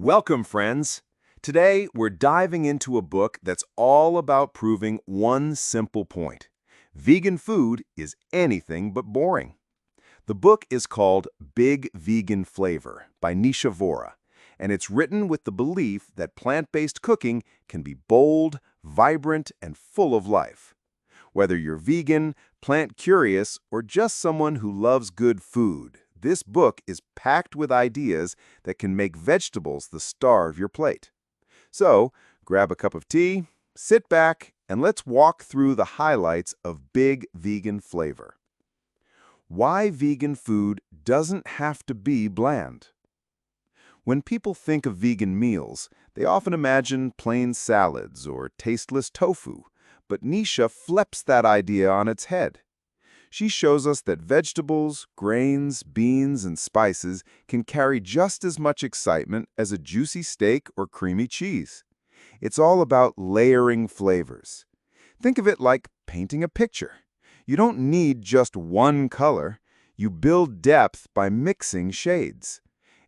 Welcome, friends. Today, we're diving into a book that's all about proving one simple point. Vegan food is anything but boring. The book is called Big Vegan Flavor by Nisha Vora, and it's written with the belief that plant-based cooking can be bold, vibrant, and full of life. Whether you're vegan, plant-curious, or just someone who loves good food, this book is packed with ideas that can make vegetables the star of your plate. So, grab a cup of tea, sit back, and let's walk through the highlights of Big Vegan Flavor. Why vegan food doesn't have to be bland. When people think of vegan meals, they often imagine plain salads or tasteless tofu, but Nisha flips that idea on its head. She shows us that vegetables, grains, beans, and spices can carry just as much excitement as a juicy steak or creamy cheese. It's all about layering flavors. Think of it like painting a picture. You don't need just one color. You build depth by mixing shades.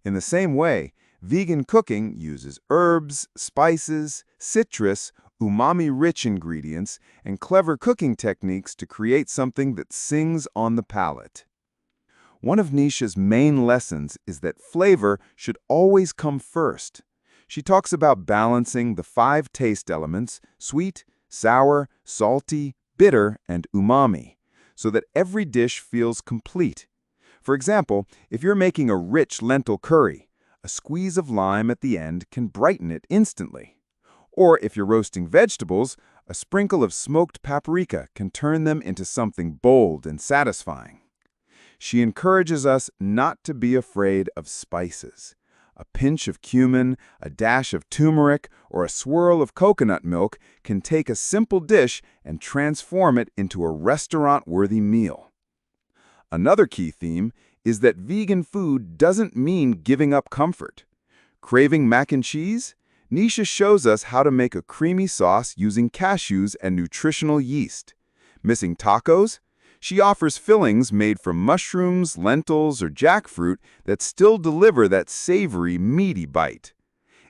In the same way, vegan cooking uses herbs, spices, citrus, umami-rich ingredients, and clever cooking techniques to create something that sings on the palate. One of Nisha's main lessons is that flavor should always come first. She talks about balancing the 5 taste elements, sweet, sour, salty, bitter, and umami, so that every dish feels complete. For example, if you're making a rich lentil curry, a squeeze of lime at the end can brighten it instantly. Or if you're roasting vegetables, a sprinkle of smoked paprika can turn them into something bold and satisfying. She encourages us not to be afraid of spices. A pinch of cumin, a dash of turmeric, or a swirl of coconut milk can take a simple dish and transform it into a restaurant-worthy meal. Another key theme is that vegan food doesn't mean giving up comfort. Craving mac and cheese? Nisha shows us how to make a creamy sauce using cashews and nutritional yeast. Missing tacos? She offers fillings made from mushrooms, lentils, or jackfruit that still deliver that savory, meaty bite.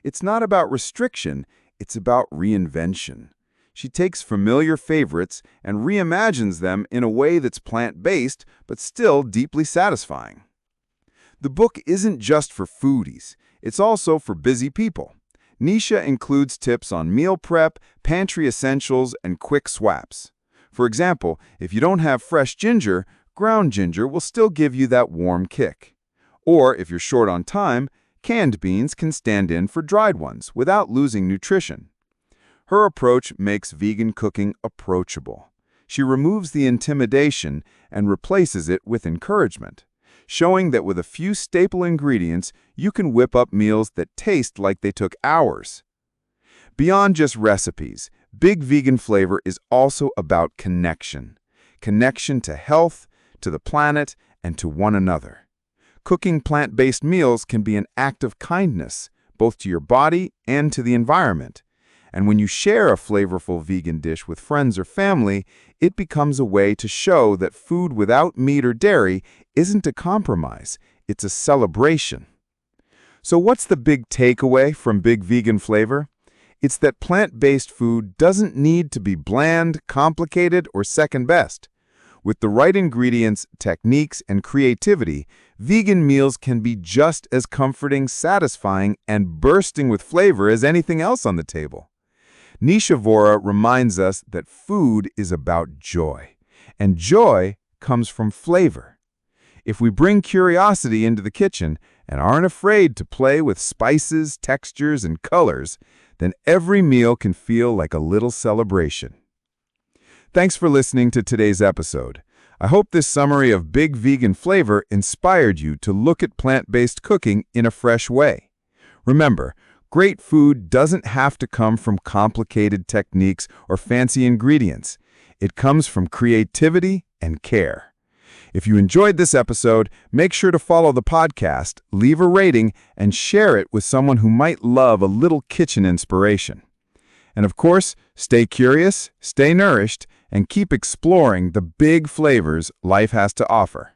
It's not about restriction, it's about reinvention. She takes familiar favorites and reimagines them in a way that's plant-based, but still deeply satisfying. The book isn't just for foodies, it's also for busy people. Nisha includes tips on meal prep, pantry essentials, and quick swaps. For example, if you don't have fresh ginger, ground ginger will still give you that warm kick. Or if you're short on time, canned beans can stand in for dried ones without losing nutrition. Her approach makes vegan cooking approachable. She removes the intimidation and replaces it with encouragement, showing that with a few staple ingredients, you can whip up meals that taste like they took hours. Beyond just recipes, Big Vegan Flavor is also about connection. Connection to health, to the planet, and to one another. Cooking plant-based meals can be an act of kindness, both to your body and to the environment. And when you share a flavorful vegan dish with friends or family, it becomes a way to show that food without meat or dairy isn't a compromise, it's a celebration. So what's the big takeaway from Big Vegan Flavor? It's that plant-based food doesn't need to be bland, complicated, or second best. With the right ingredients, techniques, and creativity, vegan meals can be just as comforting, satisfying, and bursting with flavor as anything else on the table. Nisha Vora reminds us that food is about joy, and joy comes from flavor. If we bring curiosity into the kitchen and aren't afraid to play with spices, textures, and colors, then every meal can feel like a little celebration. Thanks for listening to today's episode. I hope this summary of Big Vegan Flavor inspired you to look at plant-based cooking in a fresh way. Remember, great food doesn't have to come from complicated techniques or fancy ingredients. It comes from creativity and care. If you enjoyed this episode, make sure to follow the podcast, leave a rating, and share it with someone who might love a little kitchen inspiration. And of course, stay curious, stay nourished, and keep exploring the big flavors life has to offer.